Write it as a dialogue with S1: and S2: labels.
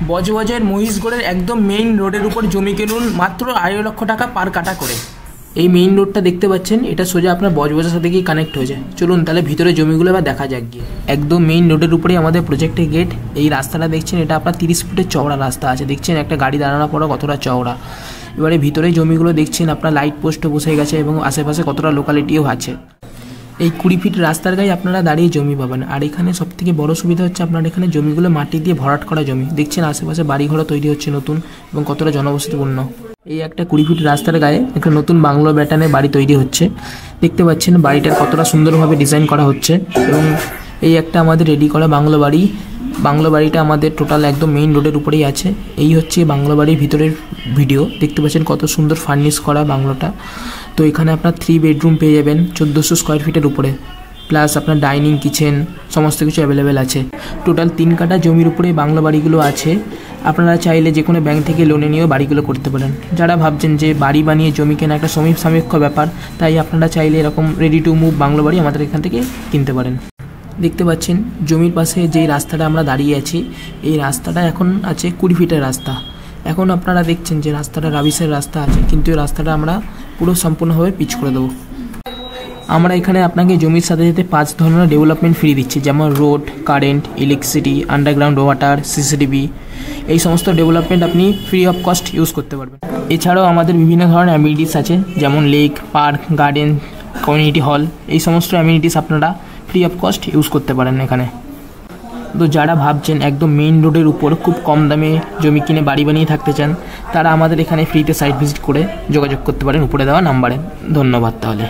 S1: বজবজের মহিষগড়ের একদম মেইন রোডের উপর জমি কিনুন মাত্র 2.5 লক্ষ টাকা পার কাটা করে। এই মেইন রোডটা দেখতে পাচ্ছেন, এটা সোজা আপনার বজবজের সাথে গিয়ে কানেক্ট হয়ে যায়। চলুন তাহলে ভিতরে জমিগুলো এবার দেখা যাক গিয়ে। একদম মেইন রোডের উপরেই আমাদের প্রজেক্টের গেট। এই রাস্তাটা দেখছেন, এটা আপনার 30 ফুটের চওড়া রাস্তা আছে। দেখছেন একটা গাড়ি দাঁড়ানোর পর কতটা চওড়া। এবারে ভিতরে জমিগুলো দেখছেন আপনার লাইট পোস্টও বসে গেছে এবং আশেপাশে কতটা লোকালিটিও আছে। এই 20 ফিট রাস্তার গায়ে আপনারা দাঁড়িয়ে জমি পাবেন। আর এখানে সবথেকে বড় সুবিধা হচ্ছে আপনার এখানে জমিগুলো মাটি দিয়ে ভরাট করা জমি। দেখছেন আশেপাশে বাড়িঘরও তৈরি হচ্ছে নতুন এবং কতটা জনবসতিপূর্ণ। এই একটা 20 ফিট রাস্তার গায়ে একটা নতুন বাংলো ব্যাটানে বাড়ি তৈরি হচ্ছে। দেখতে পাচ্ছেন বাড়িটার কতটা সুন্দরভাবে ডিজাইন করা হচ্ছে এবং এই একটা আমাদের রেডি করা বাংলো বাড়ি। বাংলো বাড়িটা আমাদের টোটাল একদম মেইন রোডের উপরেই আছে। এই হচ্ছে বাংলো বাড়ির ভিতরের ভিডিও। দেখতে পাচ্ছেন কত সুন্দর ফার্নিশ করা বাংলোটা। তো এখানে আপনার 3 বেডরুম পেয়ে যাবেন 1400 স্কোয়ার ফিটের উপরে, প্লাস আপনার ডাইনিং কিচেন সমস্ত কিছু অ্যাভেলেবেল আছে। টোটাল 3 কাঠা জমির উপরে বাংলো বাড়িগুলো আছে। আপনারা চাইলে যে কোনো ব্যাংক থেকে লোনে নিয়েও বাড়িগুলো করতে পারেন। যারা ভাবছেন যে বাড়ি বানিয়ে জমি কেনা একটা সাময়িক ব্যাপার, তাই আপনারা চাইলে এরকম রেডি টু মুভ বাংলো বাড়ি আমাদের এখান থেকে কিনতে পারেন। দেখতে পাচ্ছেন জমির পাশে যেই রাস্তাটা আমরা দাঁড়িয়ে আছি, এই রাস্তাটা এখন আছে 20 ফিটের রাস্তা। এখন আপনারা দেখছেন যে রাস্তাটা রাবিসের রাস্তা আছে, কিন্তু এই রাস্তাটা আমরা পুরো সম্পূর্ণভাবে পিচ করে দেবো। আমরা এখানে আপনাকে জমির সাথে সাথে 5 ধরনের ডেভেলপমেন্ট ফ্রি দিচ্ছি, যেমন road, current, electricity, underground water, CCTV. এই সমস্ত ডেভেলপমেন্ট আপনি ফ্রি অফ কস্ট ইউজ করতে পারবেন। এছাড়াও আমাদের বিভিন্ন ধরনের অ্যামিনিটিস আছে, যেমন lake, park, garden, community hall. এই সমস্ত অ্যামিনিটিস আপনারা ফ্রি অফ কস্ট ইউজ করতে পারেন এখানে। তো যারা ভাবছেন একদম মেইন রোডের উপর খুব কম দামে জমি কিনে বাড়ি বানিয়ে থাকতে চান, তারা আমাদের এখানে ফ্রিতে সাইট ভিজিট করে যোগাযোগ করতে পারেন উপরে দেওয়া নাম্বারে। ধন্যবাদ তাহলে।